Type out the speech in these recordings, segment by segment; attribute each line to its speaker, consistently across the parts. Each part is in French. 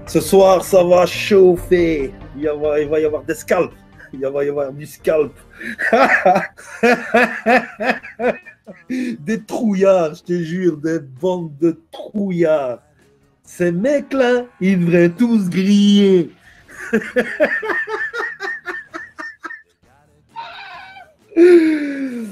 Speaker 1: Ce soir, ça va chauffer. Il va y avoir des scalps. Il va y avoir du scalp. Des trouillards, je te jure, des bandes de trouillards. Ces mecs-là, ils devraient tous griller. Des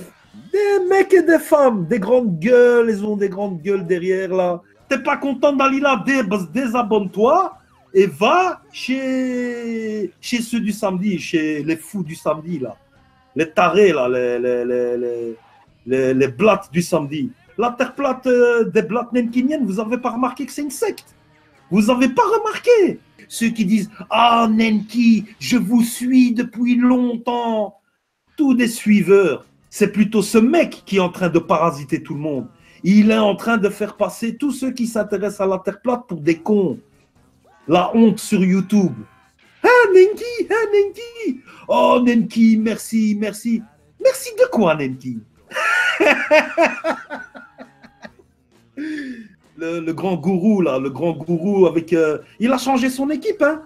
Speaker 1: mecs et des femmes, des grandes gueules, ils ont des grandes gueules derrière là. T'es pas content d'aller là, désabonne-toi et va chez ceux du samedi, chez les fous du samedi là. Les tarés là, les blattes du samedi. La terre plate des blattes nenkiniennes, vous avez pas remarqué que c'est une secte? Vous avez pas remarqué? Ceux qui disent « Ah, Nenki, je vous suis depuis longtemps », tous des suiveurs. C'est plutôt ce mec qui est en train de parasiter tout le monde. Il est en train de faire passer tous ceux qui s'intéressent à la terre plate pour des cons. La honte sur YouTube. Ah, Nenki, ah, Nenki. Oh, Nenki, merci, merci. Merci de quoi, Nenki? Le grand gourou, là, le grand gourou avec... il a changé son équipe, hein.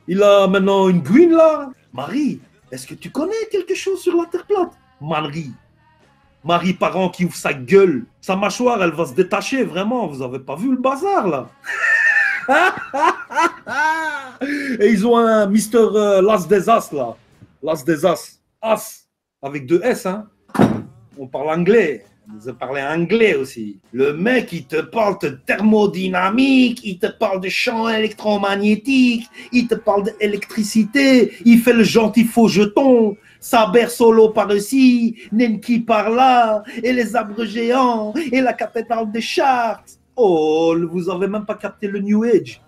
Speaker 1: Il a maintenant une green, là. Marie, est-ce que tu connais quelque chose sur la terre plate? Marie Parent qui ouvre sa gueule. Sa mâchoire, elle va se détacher, vraiment. Vous avez pas vu le bazar, là? Et ils ont un Mister L'As des As, là. L'As des As. As, avec deux S, hein. On parle anglais. Vous parlez anglais aussi. Le mec, il te parle de thermodynamique, il te parle de champs électromagnétiques, il te parle d'électricité, il fait le gentil faux jeton, Saber Solo par ici, Nenki par là, et les arbres géants, et la cathédrale des Chartres. Oh, vous avez même pas capté le New Age.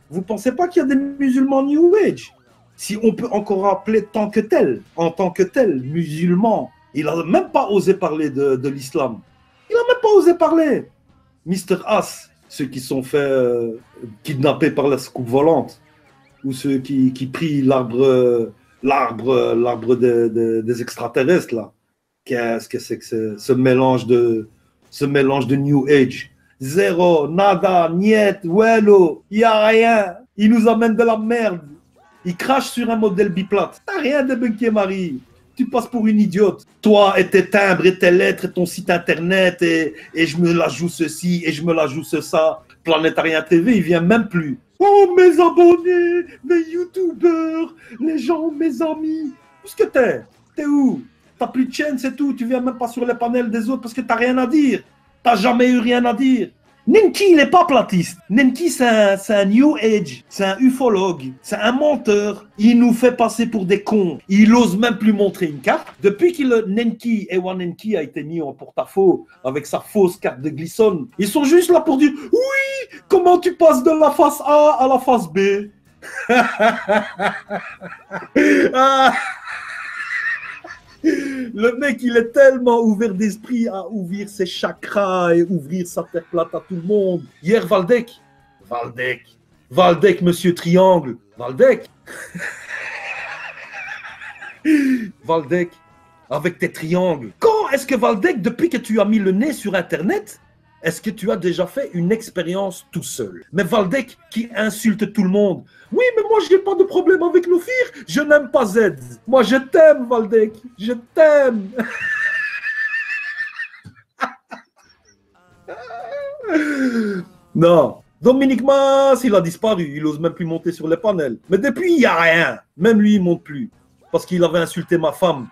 Speaker 1: Vous pensez pas qu'il y a des musulmans New Age? Si on peut encore appeler en tant que tel, musulman. Il n'a même pas osé parler de l'islam. Il n'a même pas osé parler. Mister As, ceux qui sont fait kidnapper par la soucoupe volante, ou ceux qui prient l'arbre des extraterrestres, là. Qu'est-ce que c'est que ce mélange de New Age? Zéro, nada, niet, wello, il n'y a rien. Il nous amène de la merde. Il crache sur un modèle biplate. T'as rien débunké, Marie. Tu passes pour une idiote. Toi et tes timbres et tes lettres et ton site internet et je me la joue ceci et je me la joue ça. Planétarien TV, il vient même plus. Oh, mes abonnés, mes youtubeurs, les gens, mes amis. Où est-ce que t'es? T'es où? T'as plus de chaîne, c'est tout. Tu viens même pas sur les panels des autres parce que t'as rien à dire. T'as jamais eu rien à dire. Nenki, il n'est pas platiste. Nenki, c'est un New Age, c'est un ufologue, c'est un menteur. Il nous fait passer pour des cons. Il n'ose même plus montrer une carte. Depuis que le Nenki, Ewan Nenki, a été mis en porte-à-faux avec sa fausse carte de Glisson, ils sont juste là pour dire « Oui, comment tu passes de la face A à la face B ?» Le mec, il est tellement ouvert d'esprit à ouvrir ses chakras et ouvrir sa terre plate à tout le monde. Hier, Valdec, Monsieur Triangle, Valdec, avec tes triangles. Quand est-ce que Valdec, depuis que tu as mis le nez sur Internet, est-ce que tu as déjà fait une expérience tout seul? Mais Valdec qui insulte tout le monde. Oui, mais moi, je n'ai pas de problème avec l'Ophir. Je n'aime pas Z. Moi, je t'aime, Valdec. Je t'aime. Non. Dominique Mas, il a disparu. Il n'ose même plus monter sur les panels. Mais depuis, il n'y a rien. Même lui, il ne monte plus. Parce qu'il avait insulté ma femme.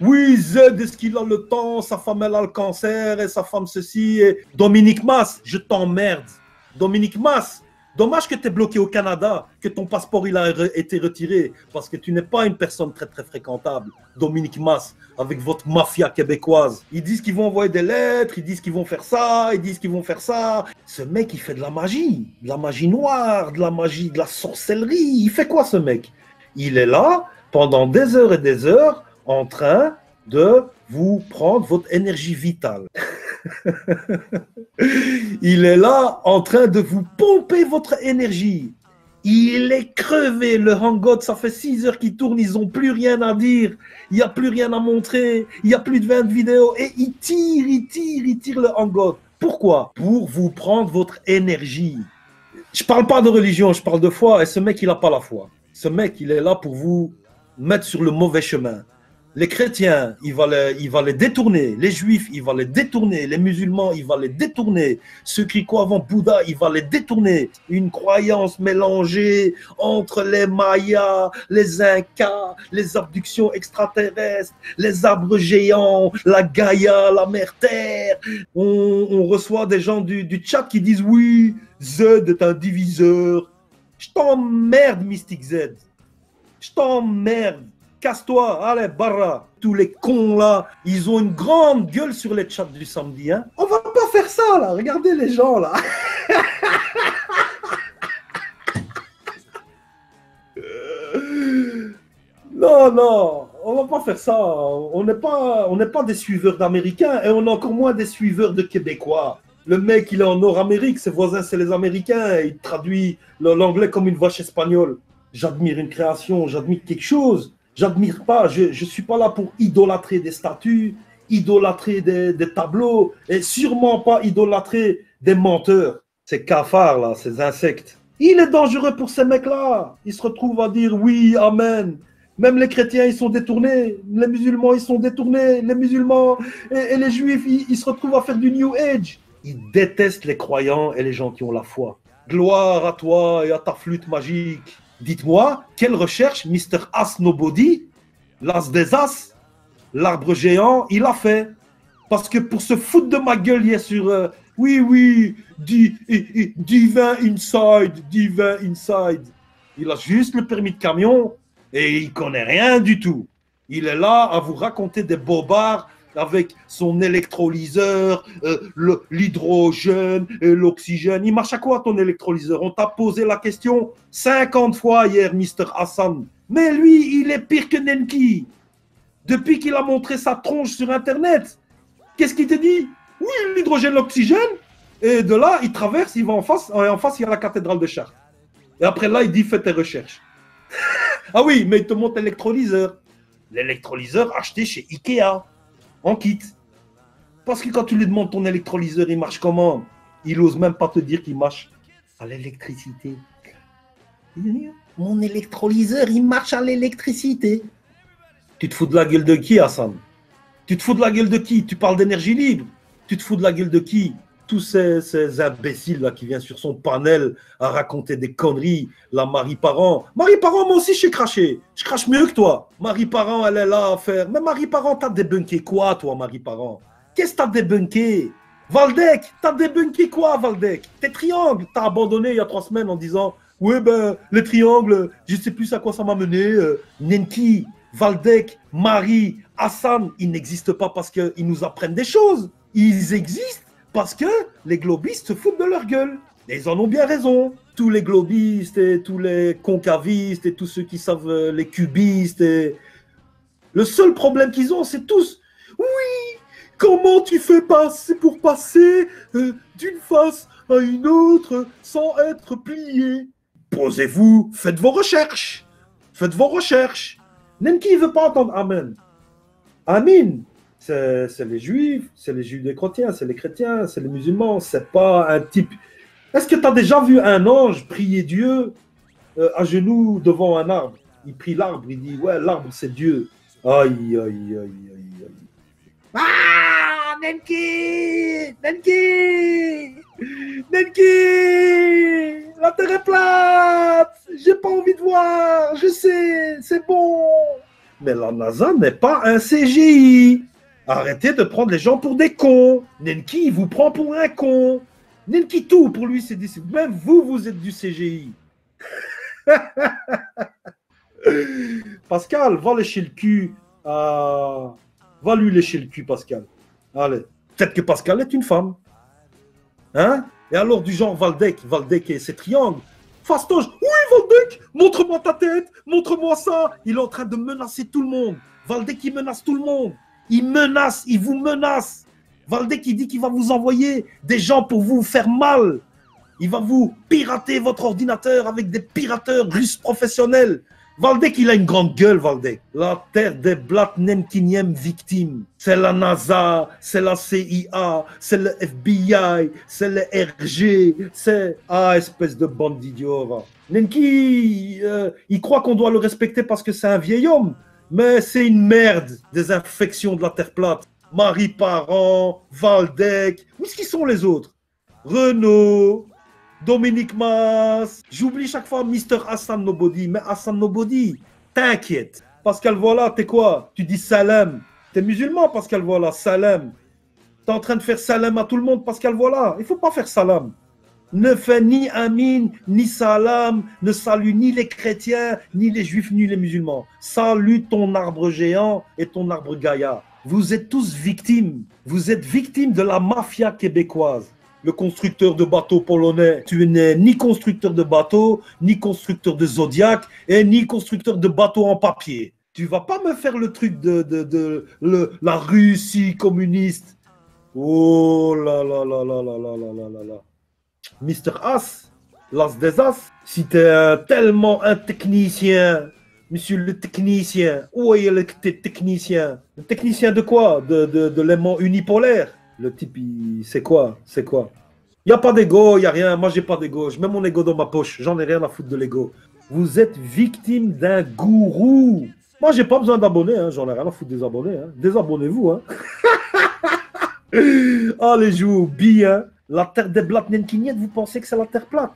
Speaker 1: Oui, Z, est-ce qu'il a le temps? Sa femme, elle a le cancer et sa femme ceci. Et... Dominique Mas, je t'emmerde. Dominique Mas, dommage que tu es bloqué au Canada, que ton passeport il a été retiré parce que tu n'es pas une personne très très fréquentable. Dominique Mas, avec votre mafia québécoise. Ils disent qu'ils vont envoyer des lettres, ils disent qu'ils vont faire ça, ils disent qu'ils vont faire ça. Ce mec, il fait de la magie noire, de la magie, de la sorcellerie. Il fait quoi ce mec? Il est là pendant des heures et des heures en train de vous prendre votre énergie vitale. Il est là en train de vous pomper votre énergie. Il est crevé, le hangout, ça fait 6 heures qu'il tourne, ils n'ont plus rien à dire, il n'y a plus rien à montrer, il n'y a plus de 20 vidéos, et il tire le hangout. Pourquoi? Pour vous prendre votre énergie. Je parle pas de religion, je parle de foi. Et ce mec, il n'a pas la foi. Ce mec, il est là pour vous mettre sur le mauvais chemin. Les chrétiens, il va les détourner. Les juifs, il va les détourner. Les musulmans, il va les détourner. Ceux qui croient avant Bouddha, il va les détourner. Une croyance mélangée entre les Mayas, les Incas, les abductions extraterrestres, les arbres géants, la Gaïa, la mer Terre. On reçoit des gens du chat qui disent oui, Z est un diviseur. Je t'emmerde, Mystique Z. Je t'emmerde. Casse-toi, allez, barra. Tous les cons là, ils ont une grande gueule sur les chats du samedi. Hein. On va pas faire ça là, regardez les gens là. Non, on va pas faire ça. On n'est pas des suiveurs d'Américains et on est encore moins des suiveurs de Québécois. Le mec, il est en Nord-Amérique, ses voisins, c'est les Américains. Il traduit l'anglais comme une vache espagnole. J'admire une création, j'admire quelque chose. J'admire pas, je suis pas là pour idolâtrer des statues, idolâtrer des tableaux, et sûrement pas idolâtrer des menteurs. Ces cafards là, ces insectes. Il est dangereux pour ces mecs-là. Ils se retrouvent à dire oui, amen. Même les chrétiens, ils sont détournés. Les musulmans, ils sont détournés. Les musulmans et les juifs, ils se retrouvent à faire du New Age. Ils détestent les croyants et les gens qui ont la foi. Gloire à toi et à ta flûte magique. Dites-moi, quelle recherche Mr. As Nobody, l'as des as, l'arbre géant, il a fait? Parce que pour se foutre de ma gueule, il est sur oui, divin inside. Il a juste le permis de camion et il connaît rien du tout. Il est là à vous raconter des bobards avec son électrolyseur, l'hydrogène et l'oxygène. Il marche à quoi ton électrolyseur? On t'a posé la question 50 fois hier, Mr. Hassan. Mais lui, il est pire que Nenki. Depuis qu'il a montré sa tronche sur Internet, qu'est-ce qu'il te dit? Oui, l'hydrogène, l'oxygène. Et de là, il traverse, il va en face. Et en face, il y a la cathédrale de Chartres. Et après là, il dit fais tes recherches. Ah oui, mais il te montre l'électrolyseur. L'électrolyseur acheté chez Ikea. En kit. Parce que quand tu lui demandes ton électrolyseur, il marche comment? Il n'ose même pas te dire qu'il marche à l'électricité. Mon électrolyseur, il marche à l'électricité. Tu te fous de la gueule de qui, Hassan? Tu te fous de la gueule de qui? Tu parles d'énergie libre. Tu te fous de la gueule de qui? Tous ces imbéciles là qui viennent sur son panel à raconter des conneries. La Marie Parent. Marie Parent, moi aussi, je suis craché. Je crache mieux que toi. Marie Parent, elle est là à faire. Mais Marie Parent, t'as débunké quoi, toi, Marie Parent? Qu'est-ce que t'as débunké? Valdec, t'as débunké quoi, Valdec? Tes triangles, t'as abandonné il y a 3 semaines en disant ouais, ben, les triangles, je sais plus à quoi ça m'a mené. Nenki, Valdec, Marie, Hassan, ils n'existent pas parce qu'ils nous apprennent des choses. Ils existent parce que les globistes se foutent de leur gueule. Et ils en ont bien raison. Tous les globistes et tous les concavistes et tous ceux qui savent les cubistes. Et... Le seul problème qu'ils ont, c'est tous oui, comment tu fais passer pour passer d'une face à une autre sans être plié? Posez-vous, faites vos recherches. Faites vos recherches. Nenki ne veut pas entendre Amen. Amen. C'est les juifs des chrétiens, c'est les chrétiens, c'est les musulmans, c'est pas un type. Est-ce que tu as déjà vu un ange prier Dieu à genoux devant un arbre? Il prie l'arbre, il dit ouais, l'arbre c'est Dieu. Aïe. Ah, Nenki, la terre est plate, j'ai pas envie de voir, je sais, c'est bon. Mais la NASA n'est pas un CGI. Arrêtez de prendre les gens pour des cons. Nenki, il vous prend pour un con. Nenki, tout pour lui, c'est des... Même vous êtes du CGI. Pascal, va lécher le cul. Va lui lécher le cul, Pascal. Allez. Peut-être que Pascal est une femme. Hein? Et alors, du genre Valdec et ses triangles. Fastoche, oui, Valdec, montre-moi ta tête, montre-moi ça. Il est en train de menacer tout le monde. Valdec, il menace tout le monde. Il vous menace. Valdec, il dit qu'il va vous envoyer des gens pour vous faire mal. Il va vous pirater votre ordinateur avec des pirateurs russes professionnels. Valdek, il a une grande gueule, Valdek. La terre des Blatnenkiniennes victimes. C'est la NASA, c'est la CIA, c'est le FBI, c'est le RG, c'est... Ah, espèce de bande d'idiots, va. Nenki, il croit qu'on doit le respecter parce que c'est un vieil homme. Mais c'est une merde des infections de la terre plate. Marie Parent, Valdek, où est-ce qu'ils sont les autres? Renaud, Dominique Mas, j'oublie chaque fois Mister Hassan Nobody, mais Hassan Nobody, t'inquiète. Pascal Voilà, t'es quoi? Tu dis salam. T'es musulman, Pascal Voilà, salam. T'es en train de faire salam à tout le monde, Pascal Voilà. Il faut pas faire salam. Ne fais ni amin, ni salam, ne salue ni les chrétiens, ni les juifs, ni les musulmans. Salue ton arbre géant et ton arbre Gaïa. Vous êtes tous victimes. Vous êtes victimes de la mafia québécoise. Le constructeur de bateaux polonais, tu n'es ni constructeur de bateaux, ni constructeur de Zodiac, et ni constructeur de bateaux en papier. Tu vas pas me faire le truc de la Russie communiste. Oh là là là là là là là là là. Mister As, l'as des As, si tu es tellement un technicien, monsieur le technicien, où est le technicien? Le technicien de quoi? De l'aimant unipolaire. Le type, c'est quoi? C'est quoi? Il n'y a pas d'ego, il n'y a rien. Moi, j'ai pas d'ego. Je mets mon ego dans ma poche. J'en ai rien à foutre de l'ego. Vous êtes victime d'un gourou. Moi, j'ai pas besoin d'abonnés. Hein. J'en ai rien à foutre des abonnés. Hein. Désabonnez-vous. Hein. Oh, les joues, bien. La terre des Blatnenkiniennes, vous pensez que c'est la terre plate?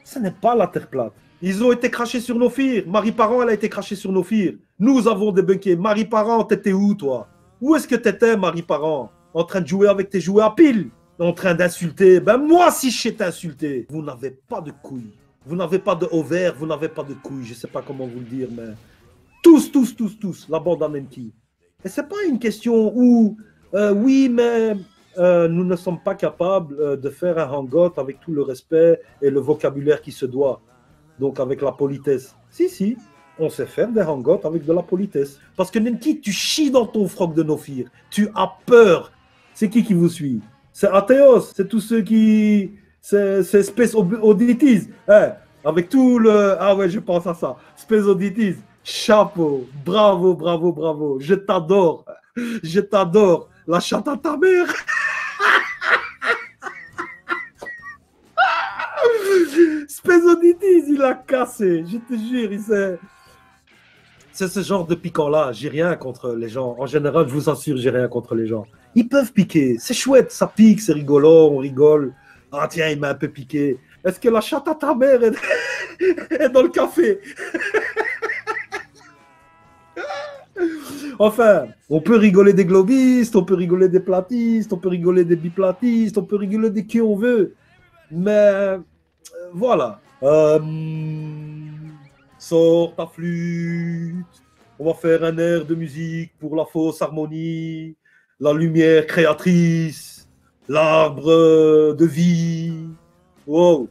Speaker 1: Ce n'est pas la terre plate. Ils ont été crachés sur nos fires. Marie Parent, elle a été crachée sur nos fires. Nous avons débunké. Marie Parent, t'étais où, toi? Où est-ce que t'étais, Marie Parent? En train de jouer avec tes jouets à pile? En train d'insulter? Ben moi, si je sais t'insulter. Vous n'avez pas de couilles. Vous n'avez pas de ovaire, vous n'avez pas de couilles. Je ne sais pas comment vous le dire, mais... Tous, la bande à Nenki. Et ce n'est pas une question où... oui, mais... nous ne sommes pas capables de faire un hangout avec tout le respect et le vocabulaire qui se doit. Donc avec la politesse. Si, on sait faire des hangouts avec de la politesse. Parce que Nenki, tu chies dans ton froc de Nofir. Tu as peur. C'est qui vous suit? C'est Athéos. C'est tous ceux qui... C'est Space Oddities. Hein? Avec tout le... Ah ouais, je pense à ça. Space Oddities. Chapeau. Bravo. Je t'adore. La chatte à ta mère. Space Oddities, il a cassé. Je te jure, c'est ce genre de piquant-là. J'ai rien contre les gens. En général, je vous assure, j'ai rien contre les gens. Ils peuvent piquer. C'est chouette, ça pique, c'est rigolo, on rigole. Ah tiens, il m'a un peu piqué. Est-ce que la chatte à ta mère est dans le café? Enfin, on peut rigoler des globistes, on peut rigoler des platistes, on peut rigoler des biplatistes, on peut rigoler de qui on veut. Mais voilà. Sors ta flûte. On va faire un air de musique pour la fausse harmonie, la lumière créatrice, l'arbre de vie. Wow.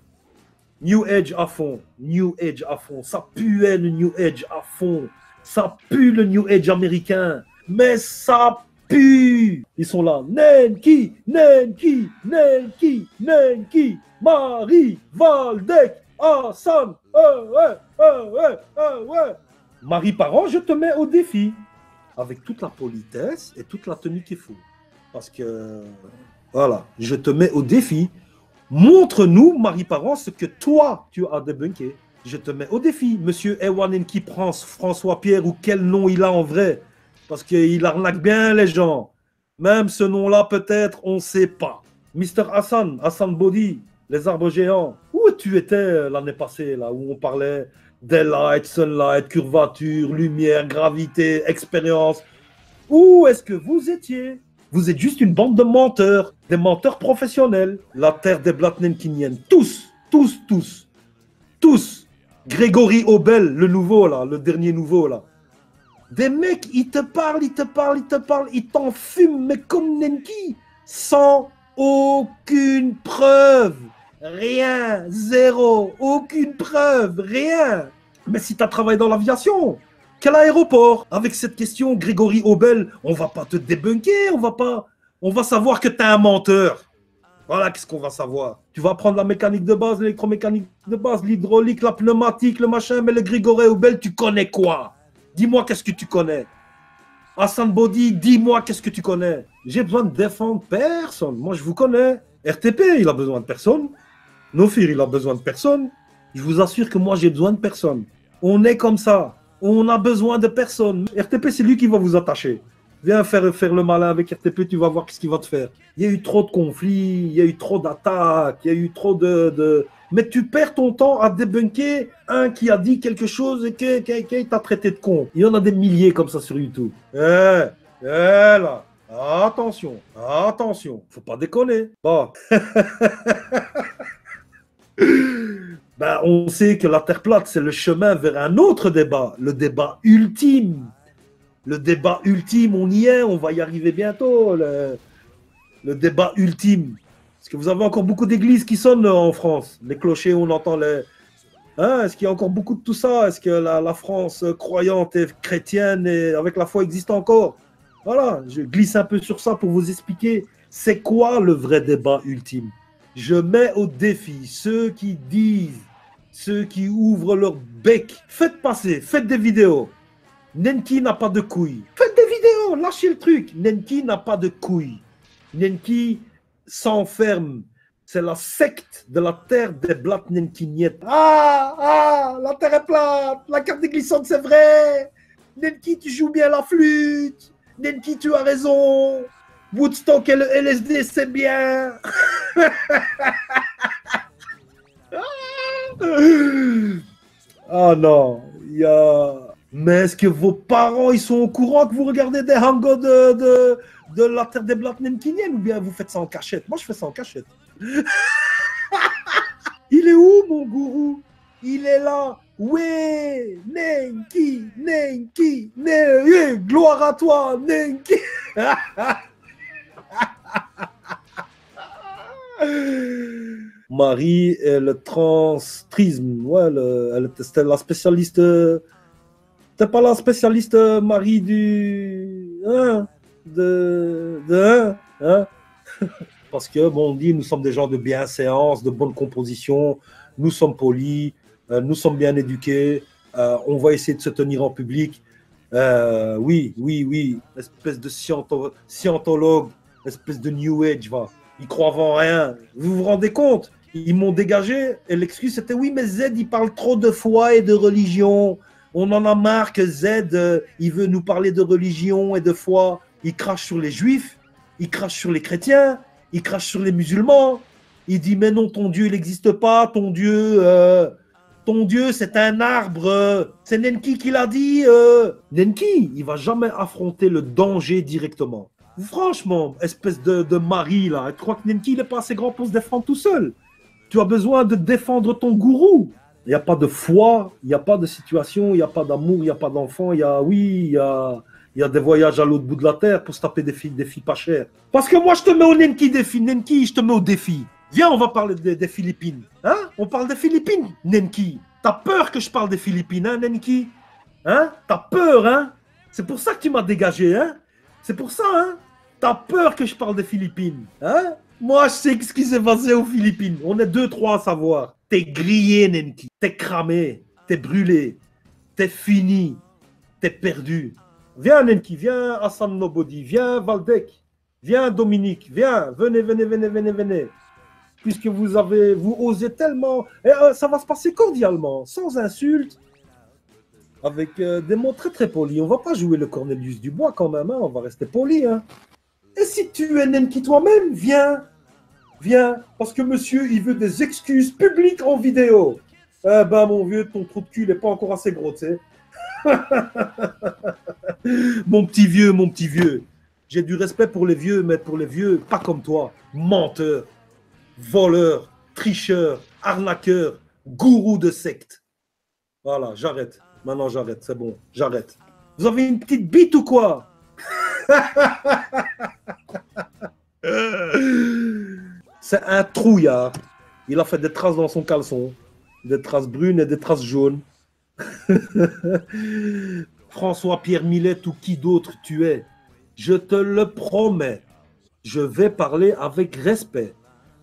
Speaker 1: New Age à fond. Ça puait le New Age à fond. Ça pue le New Age américain. Mais ça pue. Ils sont là. Nenki. Marie, Valdek, Hassan. Ouais. Marie Parent, je te mets au défi. Avec toute la politesse et toute la tenue qu'il faut. Parce que, voilà, je te mets au défi. Montre-nous, Marie Parent, ce que toi, tu as débunké. Je te mets au défi. Monsieur Ewanen qui prend François Pierre ou quel nom il a en vrai. Parce qu'il arnaque bien les gens. Même ce nom-là, peut-être, on ne sait pas. Mister Hassan Body, les arbres géants. Où tu étais l'année passée, là, où on parlait daylight, sunlight, curvature, lumière, gravité, expérience. Où est-ce que vous étiez? Vous êtes juste une bande de menteurs, des menteurs professionnels. La terre des Blatnenkiniennes. Tous. Grégory Obel, le nouveau, là, le dernier nouveau, là. Des mecs, ils te parlent, ils t'en fument, mais comme Nenki, sans aucune preuve. Rien, zéro, aucune preuve, rien. Mais si tu as travaillé dans l'aviation, quel aéroport? Avec cette question, Grégory Obel, on va pas te débunker, on va savoir que tu es un menteur. Voilà, qu'est-ce qu'on va savoir. Tu vas prendre la mécanique de base, l'électromécanique de base, l'hydraulique, la pneumatique, le machin, mais le Grigoré ou Bell, tu connais quoi? Dis-moi qu'est-ce que tu connais. Hassan Body, dis-moi qu'est-ce que tu connais. J'ai besoin de défendre personne. Moi, je vous connais. RTP, il a besoin de personne. Nofir, il a besoin de personne. Je vous assure que moi, j'ai besoin de personne. On est comme ça. On a besoin de personne. RTP, c'est lui qui va vous attacher. Viens faire le malin avec RTP, tu vas voir ce qu'il va te faire. Il y a eu trop de conflits, il y a eu trop d'attaques, il y a eu trop de... Mais tu perds ton temps à débunker un qui a dit quelque chose et qui t'a traité de con. Il y en a des milliers comme ça sur YouTube. Là, attention, faut pas déconner. Bon. Ben, on sait que la Terre plate, c'est le chemin vers un autre débat, le débat ultime. Le débat ultime, on y est, on va y arriver bientôt. Le débat ultime. Est-ce que vous avez encore beaucoup d'églises qui sonnent en France? Les clochers, on entend les... Hein, est-ce qu'il y a encore beaucoup de tout ça? Est-ce que la France croyante et chrétienne et avec la foi existe encore? Voilà, je glisse un peu sur ça pour vous expliquer c'est quoi le vrai débat ultime. Je mets au défi ceux qui disent, ceux qui ouvrent leur bec. Faites passer, faites des vidéos. Nenki n'a pas de couilles. Faites des vidéos, lâchez le truc. Nenki n'a pas de couilles. Nenki s'enferme. C'est la secte de la terre des blattes Nenki-niet. La terre est plate. La carte des glissantes, c'est vrai. Nenki, tu joues bien la flûte. Nenki, tu as raison. Woodstock et le LSD, c'est bien. Ah non, il y a... Mais est-ce que vos parents, ils sont au courant que vous regardez des hangos de la terre des blattes Nemkiniennes ou bien vous faites ça en cachette? Moi, je fais ça en cachette. Il est où, mon gourou? Il est là. Ouais, Nenki, Nenki, Nenki, gloire à toi, Nenki. Marie et le transtrisme. Ouais, c'était la spécialiste... T'es pas la spécialiste Marie du... Hein, hein. Parce que, bon, on dit, nous sommes des gens de bienséance, de bonne composition, nous sommes polis, nous sommes bien éduqués, on va essayer de se tenir en public. Oui, espèce de scientologue, espèce de New Age, va. Ils croient en rien. Vous vous rendez compte? Ils m'ont dégagé et l'excuse c'était oui, mais Z, il parle trop de foi et de religion. On en a marre que Z, il veut nous parler de religion et de foi. Il crache sur les juifs, il crache sur les chrétiens, il crache sur les musulmans. Il dit, mais non, ton Dieu, il n'existe pas. Ton Dieu, c'est un arbre. C'est Nenki qui l'a dit. Nenki, il ne va jamais affronter le danger directement. Franchement, espèce de mari, là. Tu crois que Nenki, il n'est pas assez grand pour se défendre tout seul? Tu as besoin de défendre ton gourou. Il n'y a pas de foi, il n'y a pas de situation, il n'y a pas d'amour, il n'y a pas d'enfant. Il y a des voyages à l'autre bout de la terre pour se taper des filles pas chères. Parce que moi, je te mets au Nenki défi. Nenki, je te mets au défi. Viens, on va parler des Philippines. Hein? On parle des Philippines, Nenki. T'as peur que je parle des Philippines, hein, Nenki? Hein? T'as peur, hein? C'est pour ça que tu m'as dégagé, hein? C'est pour ça, hein? T'as peur que je parle des Philippines, hein? Moi, je sais ce qui s'est passé aux Philippines. On est 2-3 à savoir. T'es grillé, Nenki. T'es cramé. T'es brûlé. T'es fini. T'es perdu. Viens, Nenki. Viens, Hassan Nobody. Viens, Valdec. Viens, Dominique. Viens. Venez. Puisque vous osez tellement. Et, ça va se passer cordialement, sans insultes, avec des mots très très polis. On va pas jouer le Cornelius Dubois quand même. Hein. On va rester poli. Hein. Et si tu es Nenki toi-même, viens. Viens, parce que monsieur, il veut des excuses publiques en vidéo. Eh ben, mon vieux, ton trou de cul n'est pas encore assez gros, tu sais. Mon petit vieux. J'ai du respect pour les vieux, mais pour les vieux, pas comme toi. Menteur, voleur, tricheur, arnaqueur, gourou de secte. Voilà, j'arrête. Maintenant, j'arrête, c'est bon, j'arrête. Vous avez une petite bite ou quoi? C'est un trouillard. Il a fait des traces dans son caleçon. Des traces brunes et des traces jaunes. François-Pierre Millet ou qui d'autre tu es, je te le promets, je vais parler avec respect.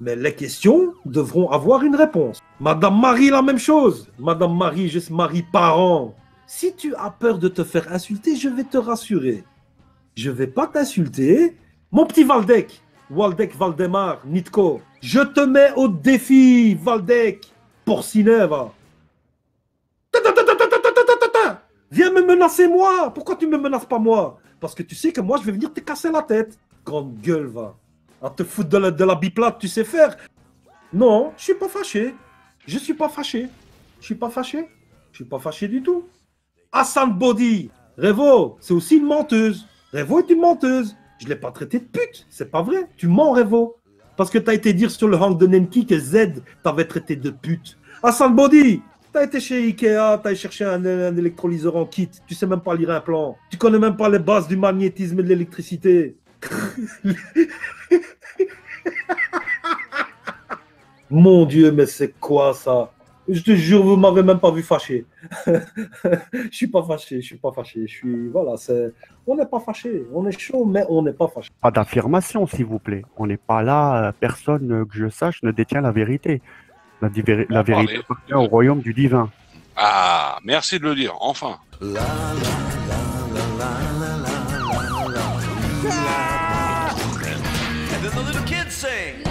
Speaker 1: Mais les questions devront avoir une réponse. Madame Marie, la même chose. Madame Marie, je suis Marie parent. Si tu as peur de te faire insulter, je vais te rassurer. Je vais pas t'insulter. Mon petit Valdec, Valdemar, Nitko, je te mets au défi, Valdec, porcinet, va. Viens me menacer moi. Pourquoi tu me menaces pas moi? Parce que tu sais que moi, je vais venir te casser la tête. Grande gueule, va. À te foutre de la biplate, tu sais faire. Non, je suis pas fâché. Je suis pas fâché. Je suis pas fâché. Je suis pas fâché du tout. Hassan Body, Revo, c'est aussi une menteuse. Revo est une menteuse. Je l'ai pas traité de pute. C'est pas vrai. Tu mens, Revo. Parce que t'as été dire sur le hang de Nenki que Z t'avait traité de pute. Hassan Body, t'as été chez Ikea, t'as cherché un électrolyseur en kit. Tu sais même pas lire un plan. Tu connais même pas les bases du magnétisme et de l'électricité. Mon Dieu, mais c'est quoi ça? Je te jure, vous m'avez même pas vu fâché. Je suis pas fâché, je suis pas fâché. Je suis, voilà, c'est, on n'est pas fâché. On est chaud, mais on n'est pas fâché.
Speaker 2: Pas d'affirmation, s'il vous plaît. On n'est pas là, personne que je sache ne détient la vérité. La vérité appartient au royaume du divin.
Speaker 3: Ah, merci de le dire, enfin.
Speaker 4: And then the little kids sing.